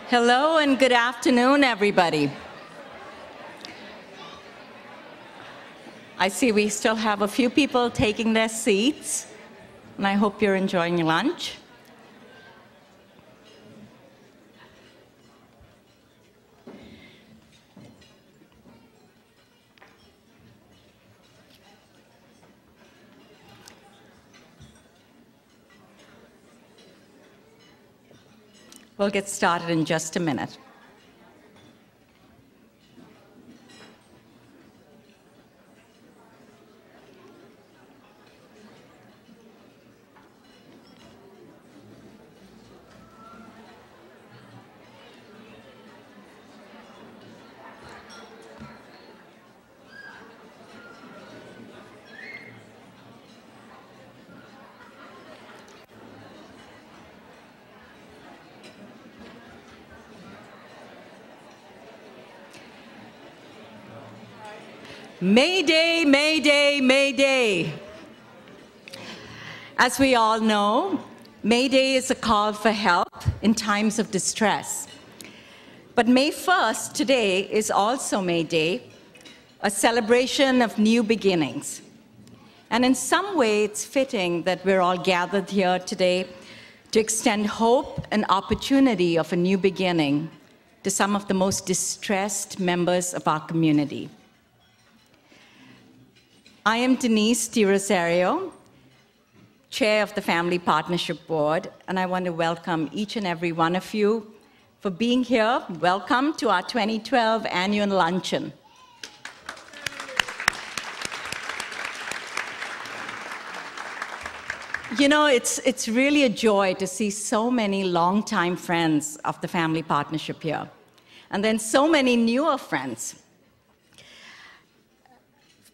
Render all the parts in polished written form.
Hello and good afternoon, everybody. I see we still have a few people taking their seats, and I hope you're enjoying your lunch. We'll get started in just a minute. Mayday, Mayday, Mayday. As we all know, Mayday is a call for help in times of distress. But May 1st, today, is also Mayday, a celebration of new beginnings. And in some way, it's fitting that we're all gathered here today to extend hope and opportunity of a new beginning to some of the most distressed members of our community. I am Denise DiRosario, Chair of the Family Partnership Board, and I want to welcome each and every one of you for being here. Welcome to our 2012 annual luncheon. You know, it's really a joy to see so many longtime friends of the Family Partnership here, and then so many newer friends.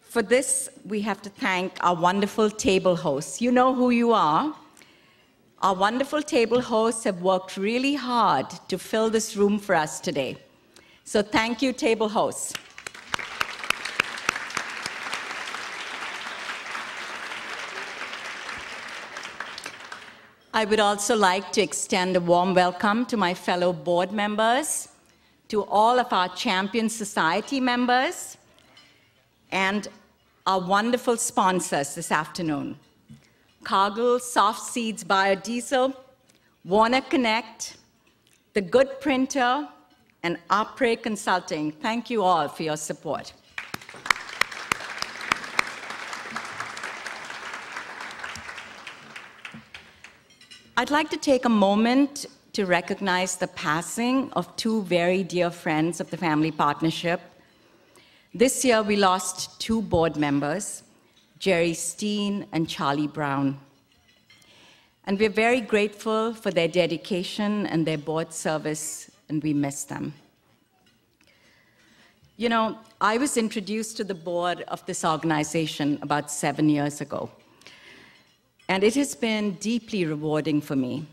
For this, we have to thank our wonderful table hosts. You know who you are. Our wonderful table hosts have worked really hard to fill this room for us today. So thank you, table hosts. I would also like to extend a warm welcome to my fellow board members, to all of our Champion Society members, and our wonderful sponsors this afternoon: Cargill Soft Seeds Biodiesel, Warner Connect, The Good Printer, and Apres Consulting. Thank you all for your support. I'd like to take a moment to recognize the passing of two very dear friends of the Family Partnership. This year, we lost two board members, Jerry Steen and Charlie Brown. And we're very grateful for their dedication and their board service, and we miss them. You know, I was introduced to the board of this organization about 7 years ago. And it has been deeply rewarding for me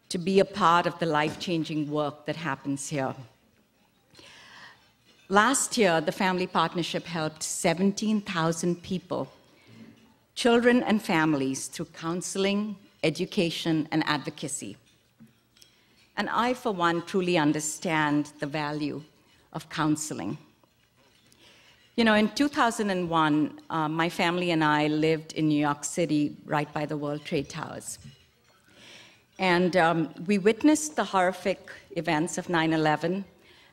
to be a part of the life-changing work that happens here. Last year, the Family Partnership helped 17,000 people, children and families, through counseling, education, and advocacy. And I, for one, truly understand the value of counseling. You know, in 2001, my family and I lived in New York City, right by the World Trade Towers. And we witnessed the horrific events of 9/11,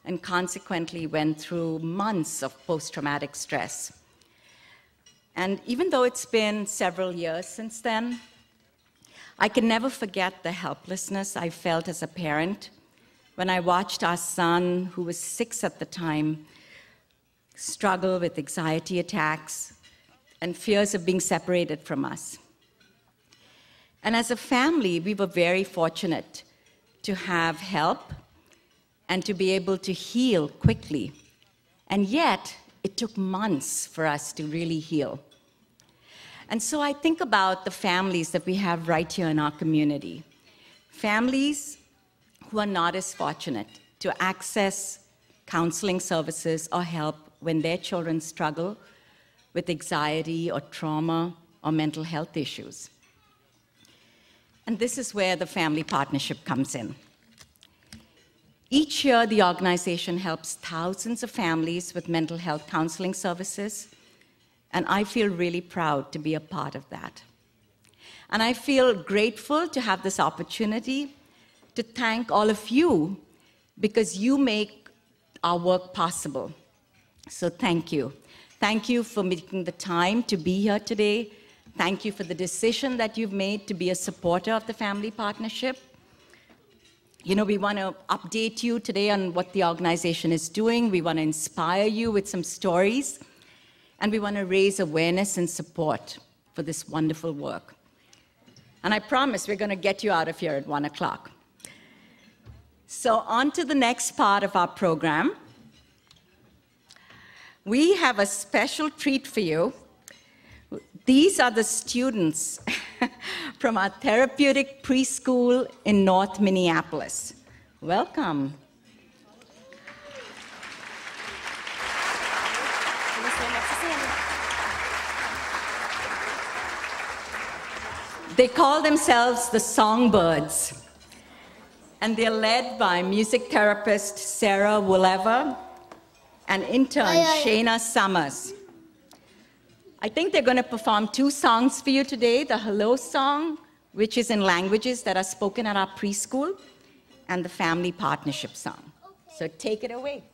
and consequently went through months of post-traumatic stress. And even though it's been several years since then, I can never forget the helplessness I felt as a parent when I watched our son, who was 6 at the time, struggle with anxiety attacks and fears of being separated from us. And as a family, we were very fortunate to have help and to be able to heal quickly. And yet, it took months for us to really heal. And so I think about the families that we have right here in our community. Families who are not as fortunate to access counseling services or help when their children struggle with anxiety or trauma or mental health issues. And this is where the Family Partnership comes in. Each year, the organization helps thousands of families with mental health counseling services, and I feel really proud to be a part of that. And I feel grateful to have this opportunity to thank all of you because you make our work possible. So thank you. Thank you for making the time to be here today. Thank you for the decision that you've made to be a supporter of the Family Partnership. You know, we want to update you today on what the organization is doing. We want to inspire you with some stories. And we want to raise awareness and support for this wonderful work. And I promise we're going to get you out of here at 1 o'clock. So on to the next part of our program. We have a special treat for you. These are the students from our therapeutic preschool in North Minneapolis. Welcome. They call themselves the Songbirds, and they're led by music therapist Sarah Woolever and intern Shayna Summers. I think they're going to perform 2 songs for you today, the Hello song, which is in languages that are spoken at our preschool, and the Family Partnership song. So take it away.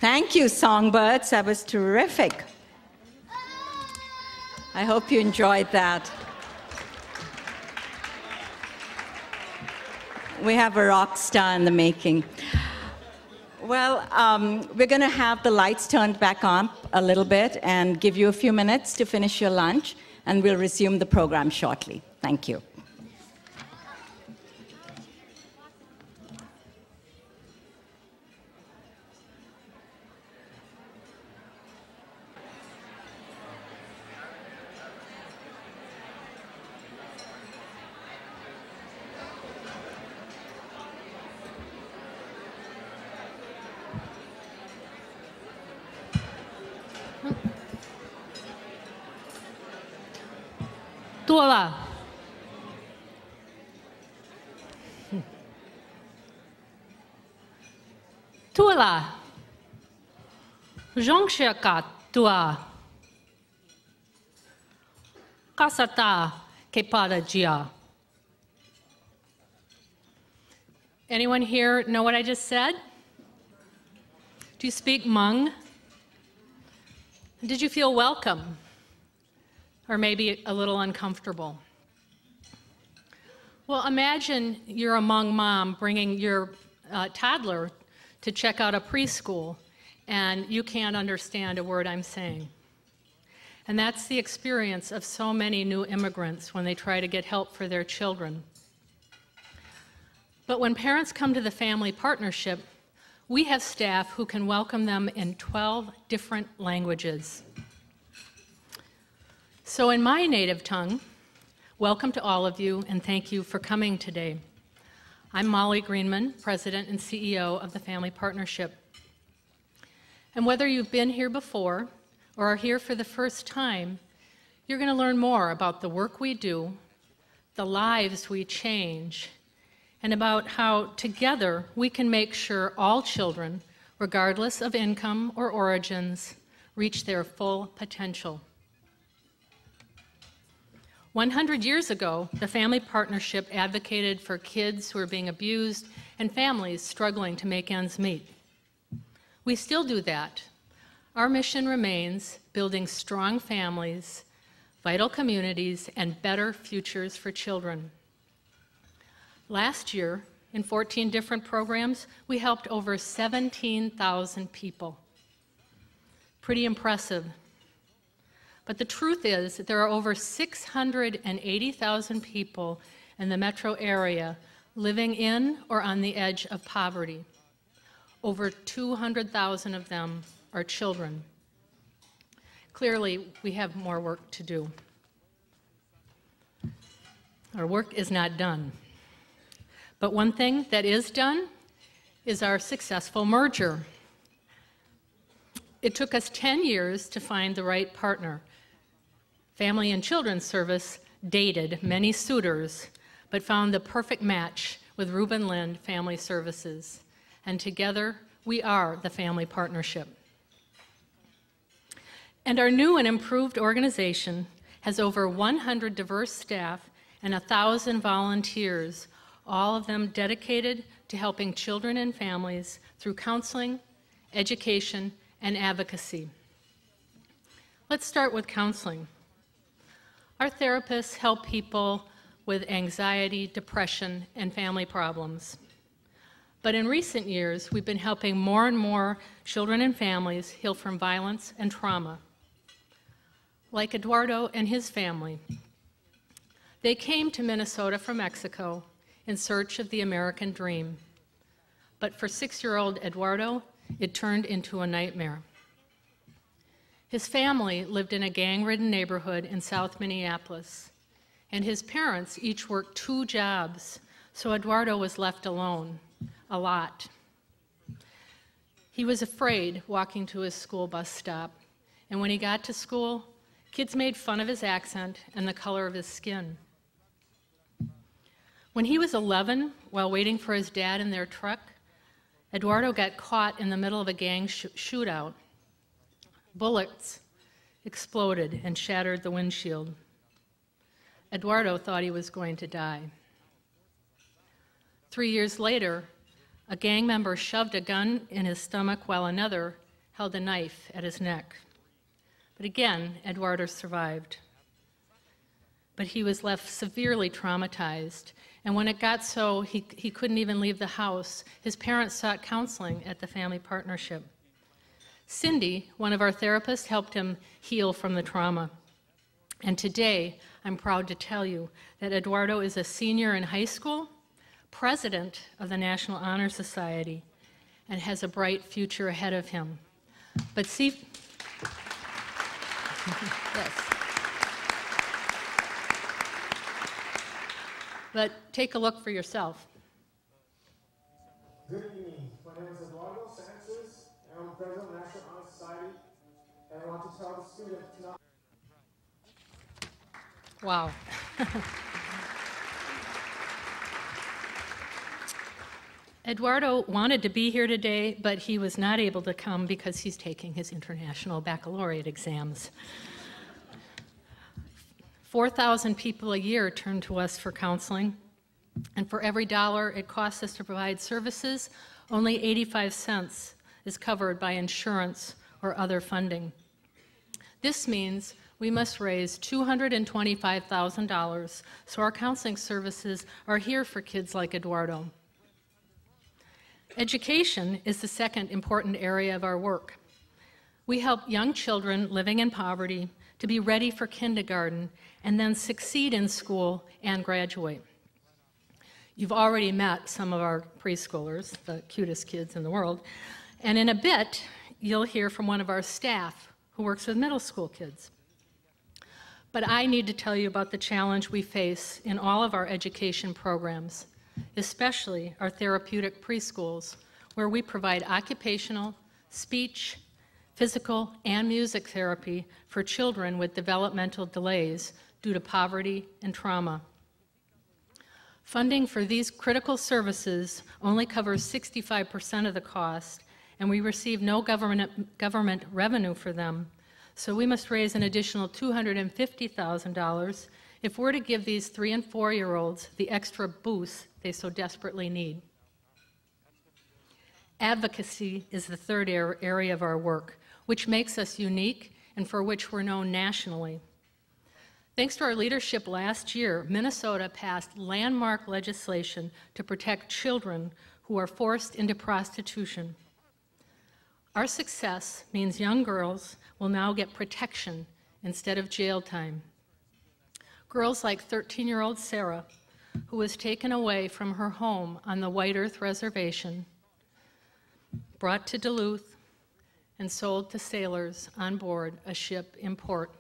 Thank you, Songbirds. That was terrific. I hope you enjoyed that. We have a rock star in the making. Well, we're going to have the lights turned back on a little bit and give you a few minutes to finish your lunch, and we'll resume the program shortly. Thank you. Tuola. Tuola. Jongshaka tua. Kasata kepada jia. Anyone here know what I just said? Do you speak Hmong? Did you feel welcome? Or maybe a little uncomfortable? Well, imagine you're a Hmong mom bringing your toddler to check out a preschool, and you can't understand a word I'm saying. And that's the experience of so many new immigrants when they try to get help for their children. But when parents come to the Family Partnership, we have staff who can welcome them in 12 different languages. So in my native tongue, welcome to all of you, and thank you for coming today. I'm Molly Greenman, President and CEO of the Family Partnership. And whether you've been here before or are here for the first time, you're going to learn more about the work we do, the lives we change, and about how together we can make sure all children, regardless of income or origins, reach their full potential. 100 years ago, the Family Partnership advocated for kids who are being abused and families struggling to make ends meet. We still do that. Our mission remains building strong families, vital communities, and better futures for children. Last year, in 14 different programs, we helped over 17,000 people. Pretty impressive. But the truth is that there are over 680,000 people in the metro area living in or on the edge of poverty. Over 200,000 of them are children. Clearly, we have more work to do. Our work is not done. But one thing that is done is our successful merger. It took us 10 years to find the right partner. Family and Children's Service dated many suitors, but found the perfect match with Reuben Lind Family Services. And together, we are the Family Partnership. And our new and improved organization has over 100 diverse staff and 1,000 volunteers, all of them dedicated to helping children and families through counseling, education, and advocacy. Let's start with counseling. Our therapists help people with anxiety, depression, and family problems. But in recent years, we've been helping more and more children and families heal from violence and trauma. Like Eduardo and his family. They came to Minnesota from Mexico in search of the American dream. But for 6-year-old Eduardo, it turned into a nightmare. His family lived in a gang-ridden neighborhood in South Minneapolis, and his parents each worked 2 jobs, so Eduardo was left alone, a lot. He was afraid walking to his school bus stop, and when he got to school, kids made fun of his accent and the color of his skin. When he was 11, while waiting for his dad in their truck, Eduardo got caught in the middle of a gang shootout. Bullets exploded and shattered the windshield. Eduardo thought he was going to die. 3 years later, a gang member shoved a gun in his stomach while another held a knife at his neck. But again, Eduardo survived. but he was left severely traumatized. And when it got so he couldn't even leave the house, his parents sought counseling at the Family Partnership. Cindy, one of our therapists, helped him heal from the trauma. And today, I'm proud to tell you that Eduardo is a senior in high school, president of the National Honor Society, and has a bright future ahead of him. But see, yes. But take a look for yourself. Good evening. My name is Eduardo Sanchez, and I'm president of the National Honor Society, and I want to tell the students tonight. Wow. Eduardo wanted to be here today, but he was not able to come because he's taking his international baccalaureate exams. 4,000 people a year turn to us for counseling, and for every dollar it costs us to provide services, only 85 cents is covered by insurance or other funding. This means we must raise $225,000 so our counseling services are here for kids like Eduardo. Education is the second important area of our work. We help young children living in poverty to be ready for kindergarten and then succeed in school and graduate. You've already met some of our preschoolers, the cutest kids in the world, and in a bit, you'll hear from one of our staff who works with middle school kids. But I need to tell you about the challenge we face in all of our education programs, especially our therapeutic preschools, where we provide occupational, speech, physical, and music therapy for children with developmental delays due to poverty and trauma. Funding for these critical services only covers 65% of the cost, and we receive no government revenue for them, so we must raise an additional $250,000 if we're to give these 3- and 4-year-olds the extra boost they so desperately need. Advocacy is the third area of our work, which makes us unique and for which we're known nationally. Thanks to our leadership last year, Minnesota passed landmark legislation to protect children who are forced into prostitution. Our success means young girls will now get protection instead of jail time. Girls like 13-year-old Sarah, who was taken away from her home on the White Earth Reservation, brought to Duluth, and sold to sailors on board a ship in port.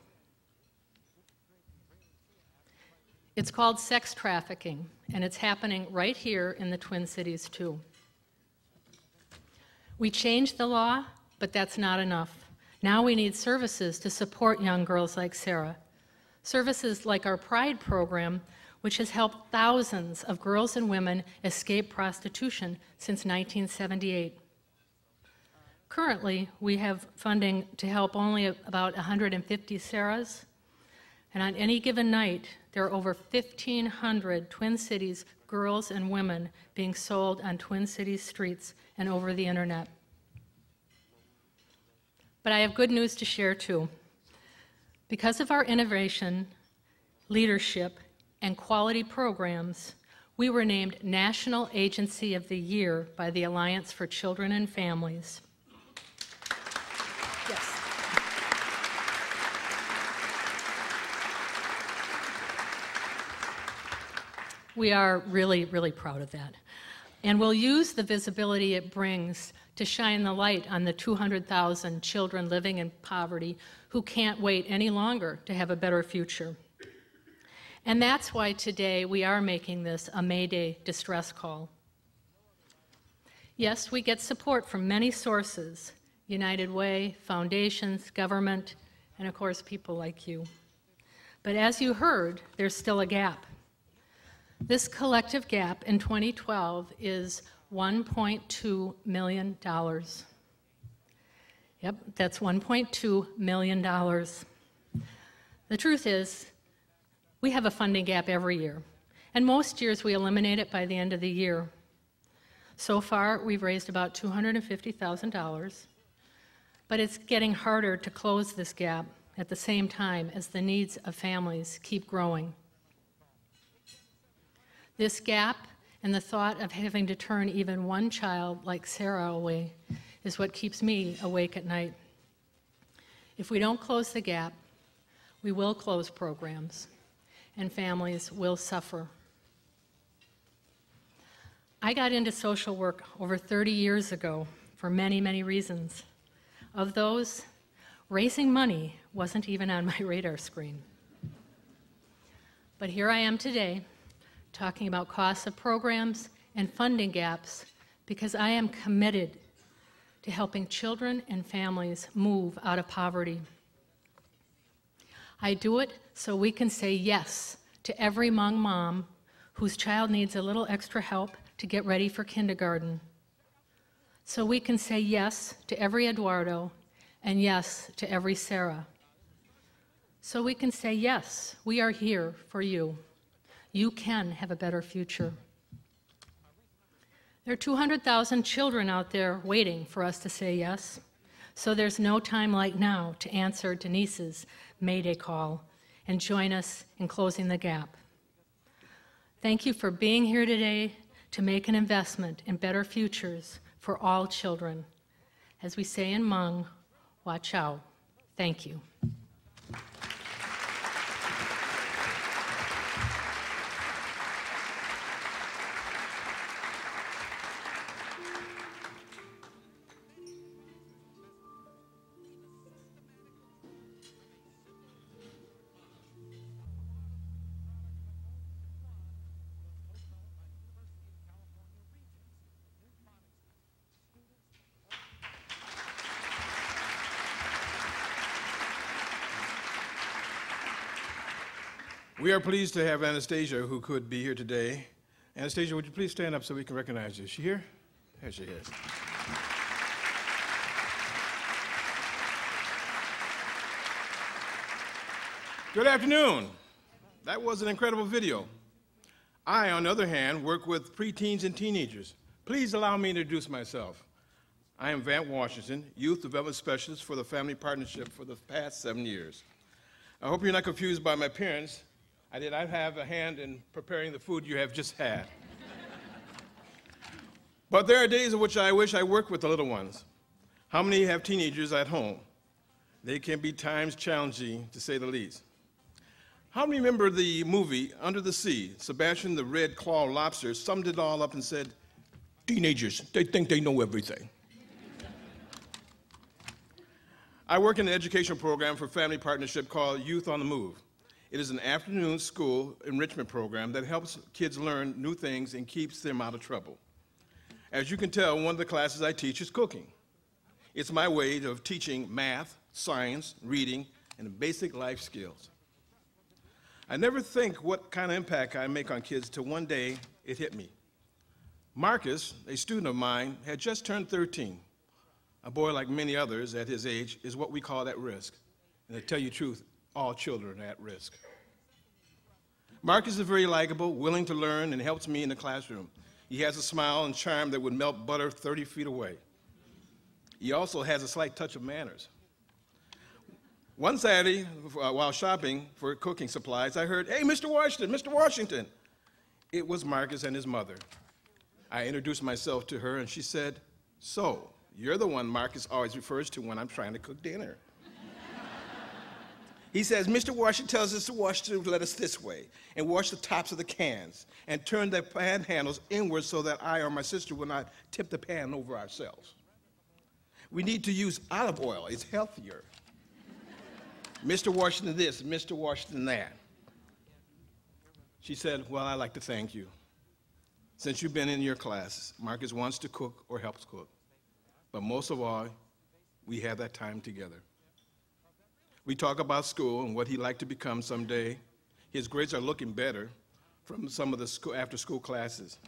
It's called sex trafficking, and it's happening right here in the Twin Cities, too. We changed the law, but that's not enough. Now we need services to support young girls like Sarah. Services like our Pride program, which has helped thousands of girls and women escape prostitution since 1978. Currently, we have funding to help only about 150 Sarahs, and on any given night, there are over 1,500 Twin Cities girls and women being sold on Twin Cities streets and over the internet. But I have good news to share too. Because of our innovation, leadership, and quality programs, we were named National Agency of the Year by the Alliance for Children and Families. Yes. We are really, really proud of that. And we'll use the visibility it brings to shine the light on the 200,000 children living in poverty who can't wait any longer to have a better future. And that's why today we are making this a May Day distress call. Yes, we get support from many sources: United Way, foundations, government, and of course people like you. But as you heard, there's still a gap. This collective gap in 2012 is $1.2 million. Yep, that's $1.2 million. The truth is, we have a funding gap every year, and most years we eliminate it by the end of the year. So far, we've raised about $250,000, but it's getting harder to close this gap at the same time as the needs of families keep growing. This gap and the thought of having to turn even one child like Sarah away is what keeps me awake at night. If we don't close the gap, we will close programs, and families will suffer. I got into social work over 30 years ago for many, many reasons. Of those, raising money wasn't even on my radar screen. But here I am today, talking about costs of programs and funding gaps because I am committed to helping children and families move out of poverty. I do it so we can say yes to every Hmong mom whose child needs a little extra help to get ready for kindergarten. So we can say yes to every Eduardo and yes to every Sarah. So we can say yes, we are here for you. You can have a better future. There are 200,000 children out there waiting for us to say yes, so there's no time like now to answer Denise's Mayday call and join us in closing the gap. Thank you for being here today to make an investment in better futures for all children. As we say in Hmong, Wa Chao. Thank you. We are pleased to have Anastasia, who could be here today. Anastasia, would you please stand up so we can recognize you? Is she here? There she is. Good afternoon. That was an incredible video. I, on the other hand, work with preteens and teenagers. Please allow me to introduce myself. I am Vant Washington, Youth Development Specialist for the Family Partnership for the past 7 years. I hope you're not confused by my appearance. I did not have a hand in preparing the food you have just had. But there are days in which I wish I worked with the little ones. How many have teenagers at home? They can be times challenging, to say the least. How many remember the movie Under the Sea? Sebastian the Red Claw Lobster summed it all up and said, "Teenagers, they think they know everything." I work in an educational program for Family Partnership called Youth on the Move. It is an afternoon school enrichment program that helps kids learn new things and keeps them out of trouble. As you can tell, one of the classes I teach is cooking. It's my way of teaching math, science, reading, and basic life skills. I never think what kind of impact I make on kids till one day it hit me. Marcus, a student of mine, had just turned 13. A boy like many others at his age is what we call at risk. And to tell you the truth, all children are at risk. Marcus is very likable, willing to learn, and helps me in the classroom. He has a smile and charm that would melt butter 30 feet away. He also has a slight touch of manners. One Saturday, while shopping for cooking supplies, I heard, "Hey, Mr. Washington, Mr. Washington." It was Marcus and his mother. I introduced myself to her, and she said, "So, you're the one Marcus always refers to when I'm trying to cook dinner." He says, "Mr. Washington tells us to wash the lettuce this way and wash the tops of the cans and turn the pan handles inward so that I or my sister will not tip the pan over ourselves. We need to use olive oil. It's healthier. Mr. Washington this, Mr. Washington that." She said, "Well, I'd like to thank you. Since you've been in your classes, Marcus wants to cook or helps cook. But most of all, we have that time together. We talk about school and what he'd like to become someday. His grades are looking better from some of the after-school classes.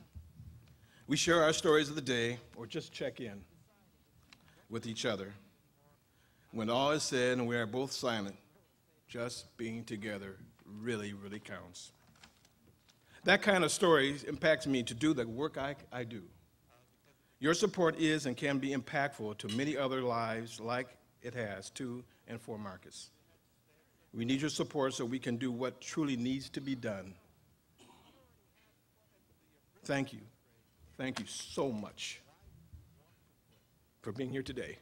We share our stories of the day or just check in with each other. When all is said and we are both silent, just being together really, really counts." That kind of story impacts me to do the work I do. Your support is and can be impactful to many other lives like it has to and for Marcus. We need your support so we can do what truly needs to be done. Thank you. Thank you so much for being here today.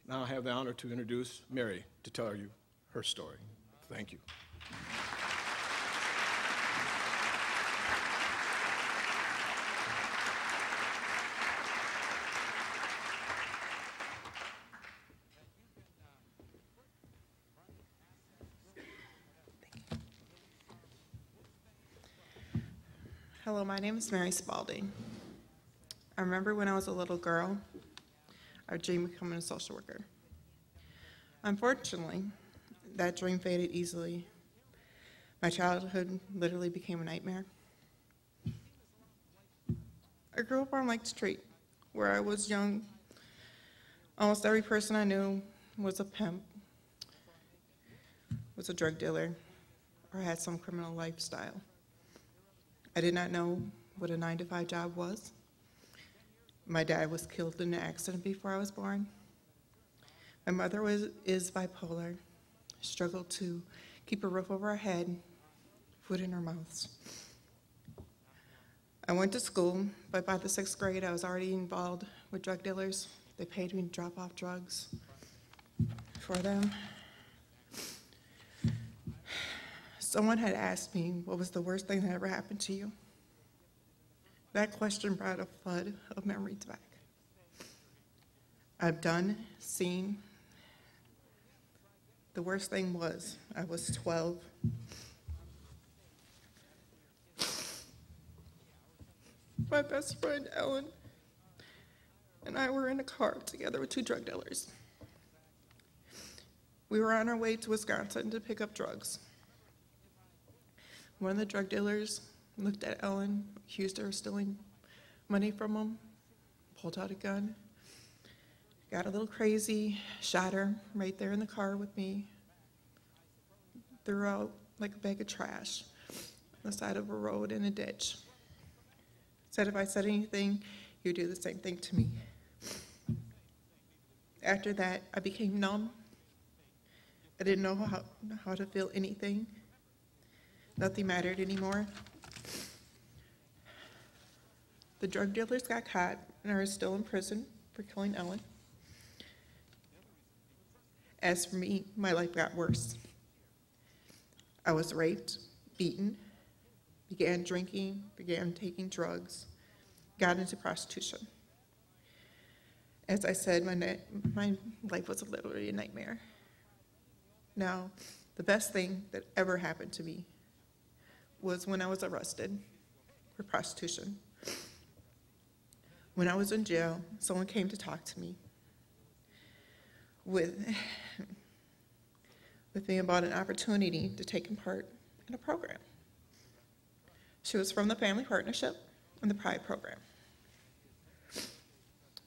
Now I have the honor to introduce Mary to tell you her story. Thank you. Hello, my name is Mary Spalding. I remember when I was a little girl, I dreamed of becoming a social worker. Unfortunately, that dream faded easily. My childhood literally became a nightmare. I grew up on Lake Street, where I was young. Almost every person I knew was a pimp, was a drug dealer, or had some criminal lifestyle. I did not know what a 9-to-5 job was. My dad was killed in an accident before I was born. My mother is bipolar, struggled to keep a roof over her head, food in her mouth. I went to school, but by the 6th grade, I was already involved with drug dealers. They paid me to drop off drugs for them. Someone had asked me, what was the worst thing that ever happened to you? That question brought a flood of memories back. I've done, seen. The worst thing was, I was 12. My best friend, Ellen, and I were in a car together with 2 drug dealers. We were on our way to Wisconsin to pick up drugs. One of the drug dealers looked at Ellen, accused her of stealing money from him, pulled out a gun, got a little crazy, shot her right there in the car with me, threw her out like a bag of trash on the side of a road in a ditch. Said if I said anything, you'd do the same thing to me. After that, I became numb. I didn't know how to feel anything. Nothing mattered anymore. The drug dealers got caught and are still in prison for killing Ellen. As for me, my life got worse. I was raped, beaten, began drinking, began taking drugs, got into prostitution. As I said, my life was literally a nightmare. Now, the best thing that ever happened to me was when I was arrested for prostitution. When I was in jail, someone came to talk to me with me about an opportunity to take part in a program. She was from the Family Partnership and the Pride program.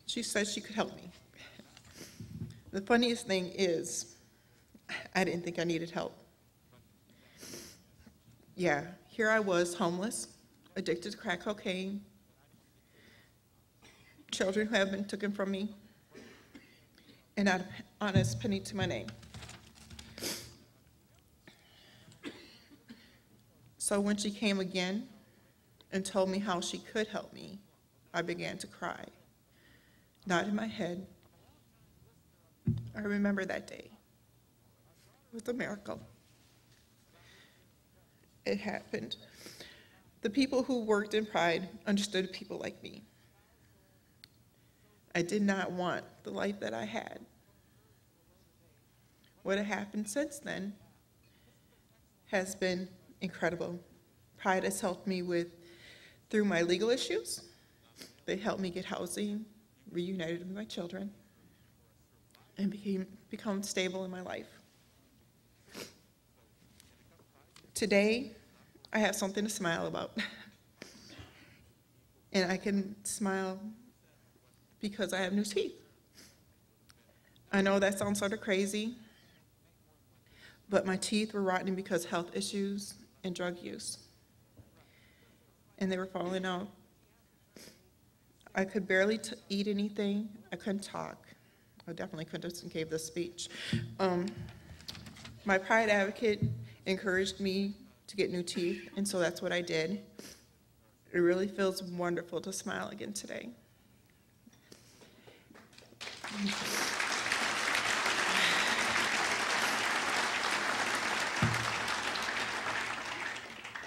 She said she could help me. The funniest thing is, I didn't think I needed help. Yeah, here I was, homeless, addicted to crack cocaine, children who have been taken from me, and not an honest penny to my name. So when she came again and told me how she could help me, I began to cry. Not in my head. I remember that day. It was a miracle. It happened. The people who worked in Pride understood people like me. I did not want the life that I had. What had happened since then has been incredible. Pride has helped me through my legal issues. They helped me get housing, reunited with my children, and become stable in my life. Today, I have something to smile about. And I can smile because I have new teeth. I know that sounds sort of crazy, but my teeth were rotting because of health issues and drug use. And they were falling out. I could barely eat anything. I couldn't talk. I definitely couldn't have gave this speech. My Pride advocate encouraged me to get new teeth, and so that's what I did. It really feels wonderful to smile again today.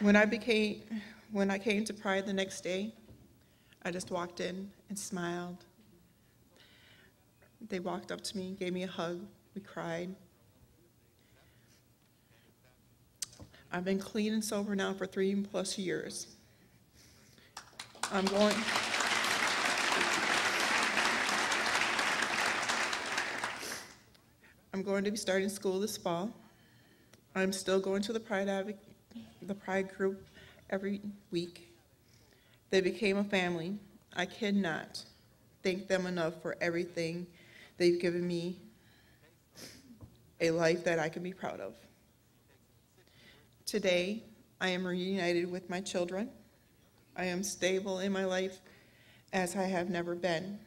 When I came to Pride the next day, I just walked in and smiled. They walked up to me, gave me a hug, we cried. I've been clean and sober now for 3+ years. I'm going to be starting school this fall. I'm still going to the Pride group every week. They became a family. I cannot thank them enough for everything they've given me, a life that I can be proud of. Today, I am reunited with my children. I am stable in my life as I have never been.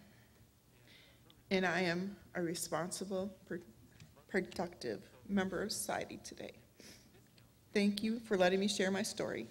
And I am a responsible, productive member of society today. Thank you for letting me share my story.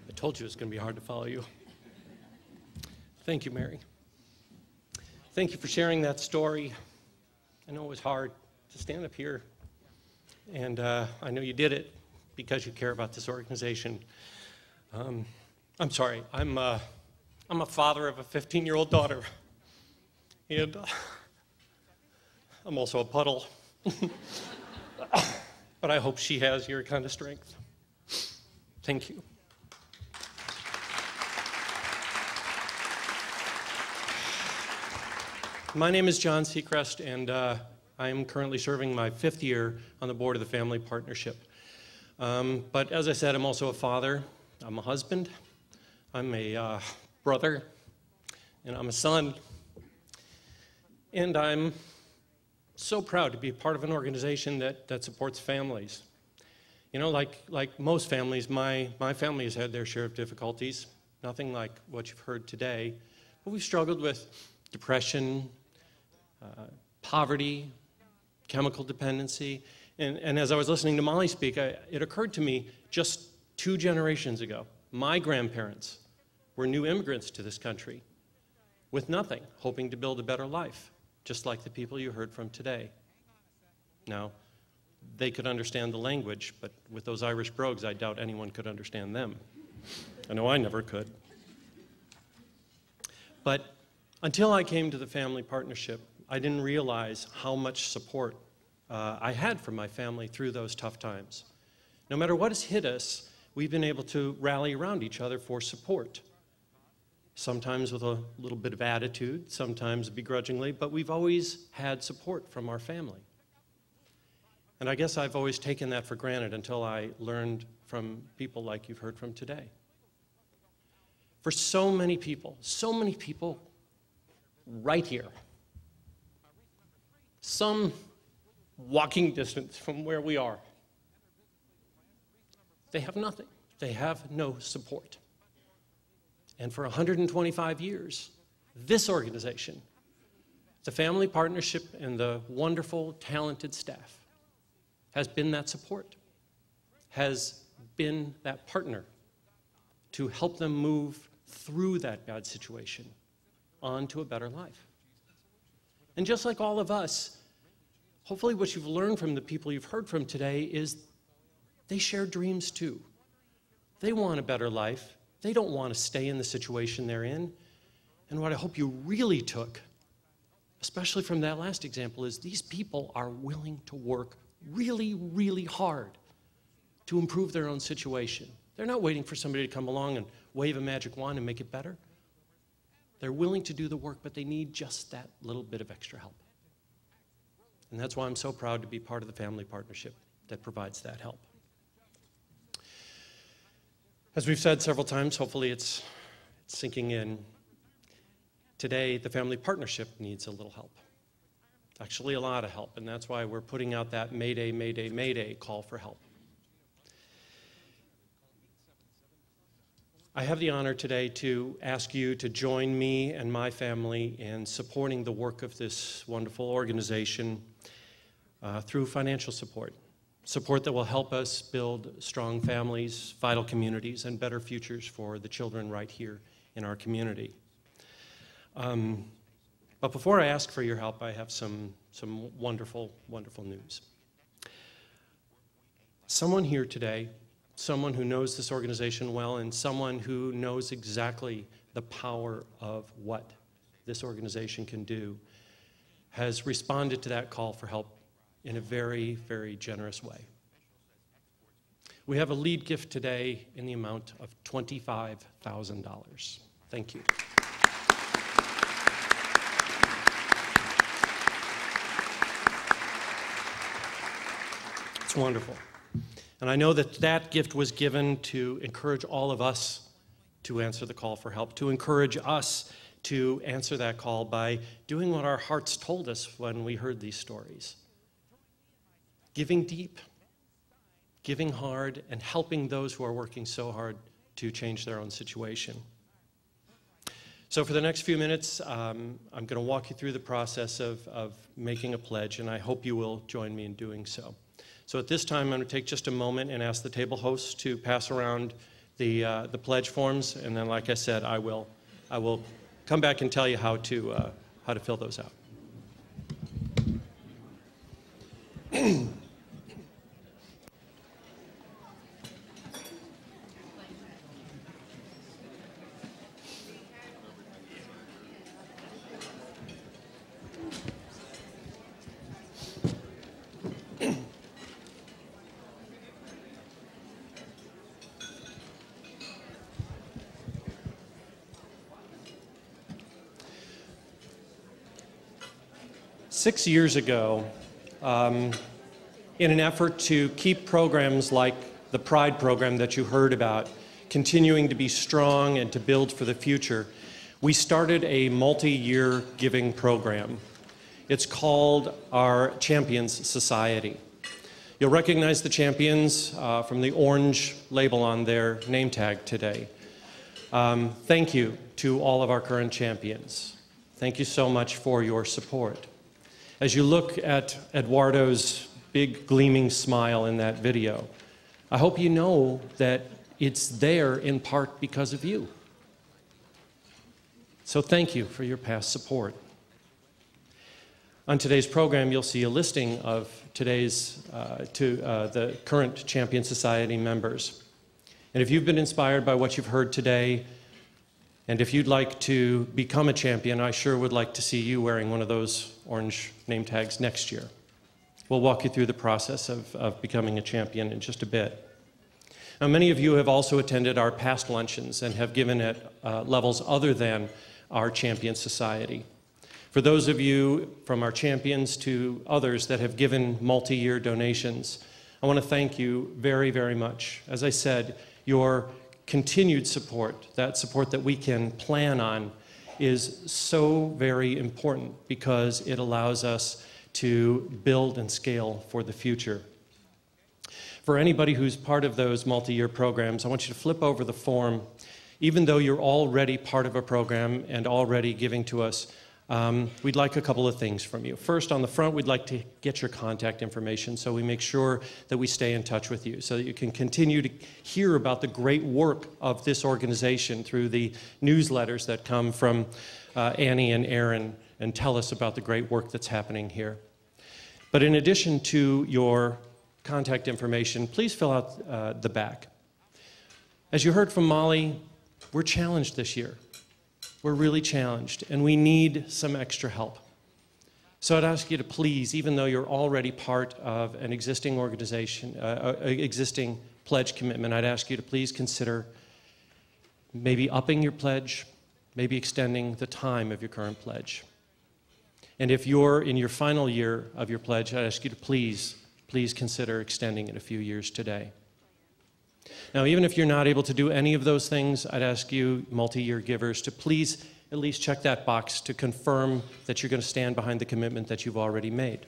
I told you it was going to be hard to follow you. Thank you, Mary. Thank you for sharing that story. I know it was hard to stand up here, and I know you did it because you care about this organization. I'm sorry. I'm a father of a 15-year-old daughter, and I'm also a puddle. But I hope she has your kind of strength. Thank you. My name is John Seacrest, and I am currently serving my 5th year on the board of the Family Partnership. But as I said, I'm also a father, I'm a husband, I'm a brother, and I'm a son. And I'm so proud to be part of an organization that supports families. You know, like most families, my family has had their share of difficulties, nothing like what you've heard today, but we've struggled with depression, poverty, chemical dependency. And as I was listening to Molly speak, it occurred to me just 2 generations ago, my grandparents were new immigrants to this country with nothing, hoping to build a better life, just like the people you heard from today. Now, they could understand the language, but with those Irish brogues, I doubt anyone could understand them. I know I never could. But until I came to the Family Partnership, I didn't realize how much support I had from my family through those tough times. No matter what has hit us, we've been able to rally around each other for support. Sometimes with a little bit of attitude, sometimes begrudgingly, but we've always had support from our family. And I guess I've always taken that for granted until I learned from people like you've heard from today. For so many people right here, some walking distance from where we are, they have nothing. They have no support. And for 125 years, this organization, the Family Partnership and the wonderful, talented staff, has been that support, has been that partner to help them move through that bad situation onto a better life. And just like all of us, hopefully what you've learned from the people you've heard from today is they share dreams too. They want a better life. They don't want to stay in the situation they're in. And what I hope you really took, especially from that last example, is these people are willing to work really, really hard to improve their own situation. They're not waiting for somebody to come along and wave a magic wand and make it better. They're willing to do the work, but they need just that little bit of extra help. And that's why I'm so proud to be part of the Family Partnership that provides that help. As we've said several times, hopefully it's sinking in. Today, the family partnership needs a little help. Actually, a lot of help, and that's why we're putting out that Mayday, Mayday, Mayday call for help. I have the honor today to ask you to join me and my family in supporting the work of this wonderful organization through financial support. Support that will help us build strong families, vital communities, and better futures for the children right here in our community. But before I ask for your help, I have some wonderful, wonderful news. Someone here today, someone who knows this organization well, and someone who knows exactly the power of what this organization can do, has responded to that call for help in a very, very generous way. We have a lead gift today in the amount of $25,000. Thank you. It's wonderful. And I know that that gift was given to encourage all of us to answer the call for help, to encourage us to answer that call by doing what our hearts told us when we heard these stories. Giving deep, giving hard, and helping those who are working so hard to change their own situation. So for the next few minutes, I'm going to walk you through the process of making a pledge, and I hope you will join me in doing so. So at this time, I'm going to take just a moment and ask the table hosts to pass around the pledge forms, and then, like I said, I will come back and tell you how to fill those out. 6 years ago, in an effort to keep programs like the Pride program that you heard about continuing to be strong and to build for the future, we started a multi-year giving program. It's called our Champions Society. You'll recognize the champions from the orange label on their name tag today. Thank you to all of our current champions. Thank you so much for your support. As you look at Eduardo's big gleaming smile in that video, I hope you know that it's there in part because of you. So thank you for your past support. On today's program, you'll see a listing of today's the current Champion Society members. And if you've been inspired by what you've heard today, and if you'd like to become a champion, I sure would like to see you wearing one of those orange name tags next year. We'll walk you through the process of becoming a champion in just a bit. Now, many of you have also attended our past luncheons and have given at levels other than our Champion Society. For those of you from our champions to others that have given multi-year donations, I want to thank you very, very much. As I said, your continued support, that support that we can plan on, is so very important because it allows us to build and scale for the future. For anybody who's part of those multi-year programs, I want you to flip over the form. Even though you're already part of a program and already giving to us, we'd like a couple of things from you. First, on the front, we'd like to get your contact information so we make sure that we stay in touch with you so that you can continue to hear about the great work of this organization through the newsletters that come from Annie and Aaron and tell us about the great work that's happening here. But in addition to your contact information, please fill out the back. As you heard from Molly, we're challenged this year. We're really challenged, and we need some extra help. So I'd ask you to please, even though you're already part of an existing organization, existing pledge commitment, I'd ask you to please consider maybe upping your pledge, maybe extending the time of your current pledge. And if you're in your final year of your pledge, I'd ask you to please consider extending it a few years today. Now, even if you're not able to do any of those things, I'd ask you, multi-year givers, to please at least check that box to confirm that you're going to stand behind the commitment that you've already made.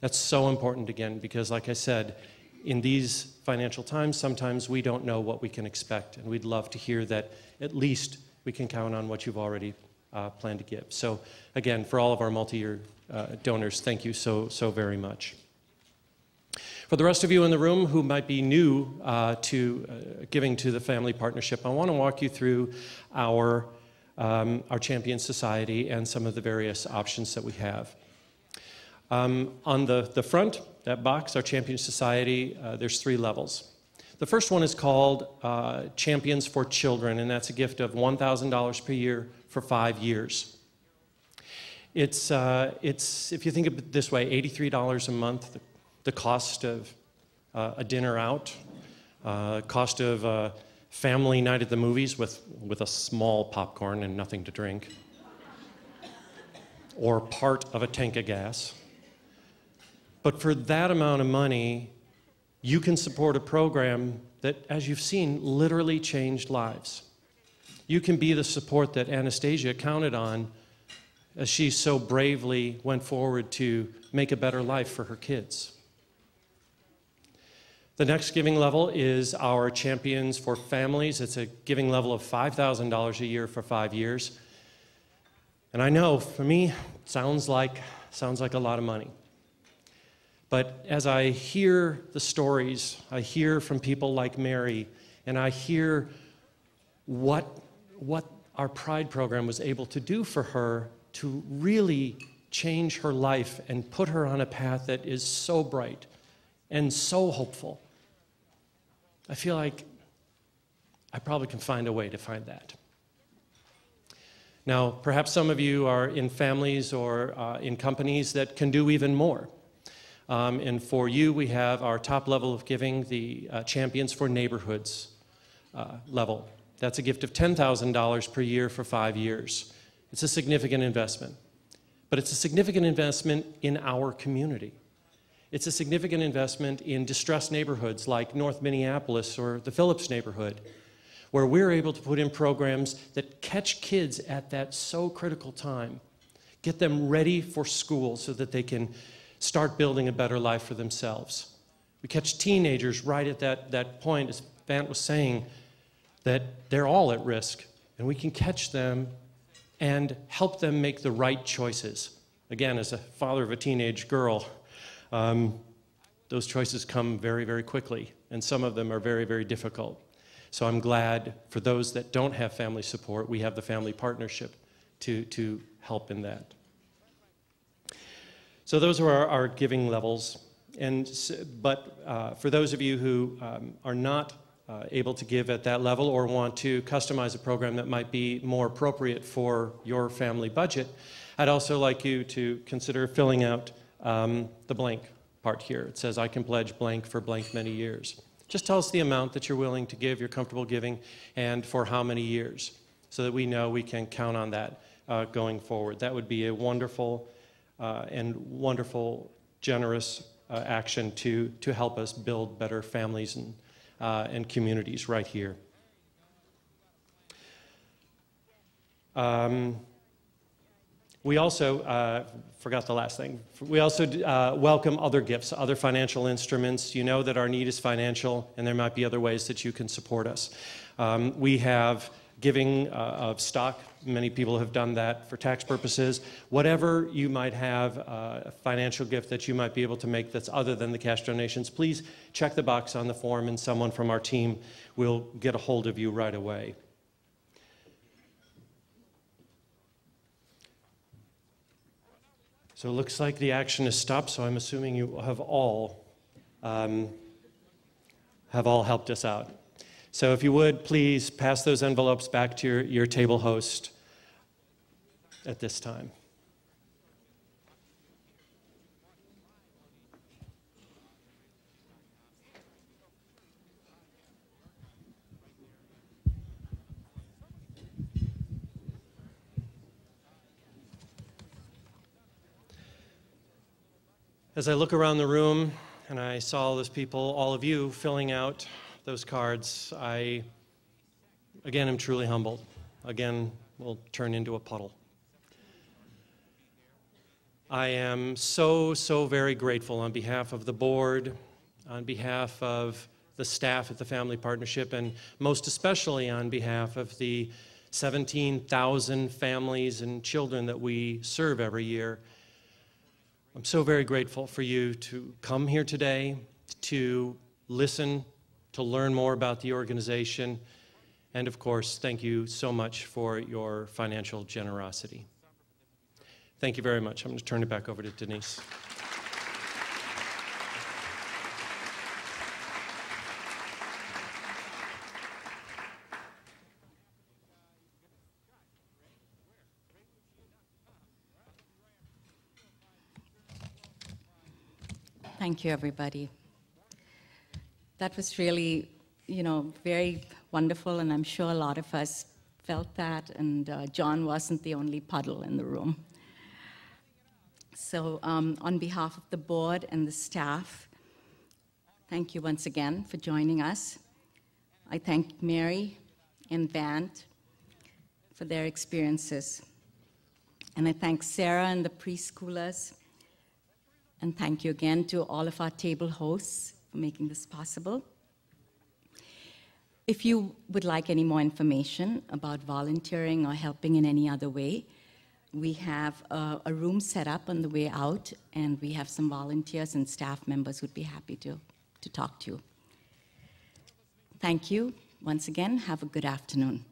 That's so important, again, because like I said, in these financial times, sometimes we don't know what we can expect, and we'd love to hear that at least we can count on what you've already planned to give. So again, for all of our multi-year donors, thank you so very much. For the rest of you in the room who might be new to giving to the Family Partnership, I want to walk you through our Champion Society and some of the various options that we have. On the front, that box, our Champion Society, there's 3 levels. The first one is called Champions for Children, and that's a gift of $1,000 per year for 5 years. It's if you think of it this way, $83 a month, the cost of a dinner out, cost of a family night at the movies with a small popcorn and nothing to drink, or part of a tank of gas. But for that amount of money, you can support a program that, as you've seen, literally changed lives. You can be the support that Anastasia counted on as she so bravely went forward to make a better life for her kids. The next giving level is our Champions for Families. It's a giving level of $5,000 a year for 5 years. And I know, for me, it sounds like a lot of money. But as I hear the stories, I hear from people like Mary, and I hear what our Pride program was able to do for her to really change her life and put her on a path that is so bright and so hopeful, I feel like I probably can find a way to find that. Now, perhaps some of you are in families or in companies that can do even more. And for you, we have our top level of giving, the Champions for Neighborhoods level. That's a gift of $10,000 per year for 5 years. It's a significant investment. But it's a significant investment in our community. It's a significant investment in distressed neighborhoods like North Minneapolis or the Phillips neighborhood, where we're able to put in programs that catch kids at that so critical time, get them ready for school so that they can start building a better life for themselves. We catch teenagers right at that point, as Vant was saying, that they're all at risk, and we can catch them and help them make the right choices. Again, as a father of a teenage girl, those choices come very, very quickly, and some of them are very, very difficult. So I'm glad for those that don't have family support, we have the Family Partnership to help in that. So those are our giving levels. But for those of you who are not able to give at that level or want to customize a program that might be more appropriate for your family budget, I'd also like you to consider filling out the blank part here. It says, I can pledge blank for blank many years. Just tell us the amount that you're willing to give, you're comfortable giving, and for how many years, so that we know we can count on that going forward. That would be a wonderful generous action to help us build better families and communities right here. We also, forgot the last thing, we also welcome other gifts, other financial instruments. You know that our need is financial, and there might be other ways that you can support us. We have giving of stock. Many people have done that for tax purposes. Whatever you might have, a financial gift that you might be able to make that's other than the cash donations, please check the box on the form and someone from our team will get a hold of you right away. So it looks like the action is stopped, so I'm assuming you have all helped us out. So if you would, please pass those envelopes back to your table host at this time. As I look around the room and I saw all those people, all of you, filling out those cards, I, again, am truly humbled. Again, will turn into a puddle. I am so very grateful on behalf of the board, on behalf of the staff at the Family Partnership, and most especially on behalf of the 17,000 families and children that we serve every year. I'm so very grateful for you to come here today, to listen, to learn more about the organization, and of course, thank you so much for your financial generosity. Thank you very much. I'm going to turn it back over to Denise. Thank you, everybody. That was really, very wonderful, and I'm sure a lot of us felt that, and John wasn't the only puddle in the room. So on behalf of the board and the staff, thank you once again for joining us. I thank Mary and Vant for their experiences. And I thank Sarah and the preschoolers. And thank you again to all of our table hosts for making this possible. If you would like any more information about volunteering or helping in any other way, we have a room set up on the way out, and we have some volunteers and staff members who'd be happy to talk to you. Thank you once again. Have a good afternoon.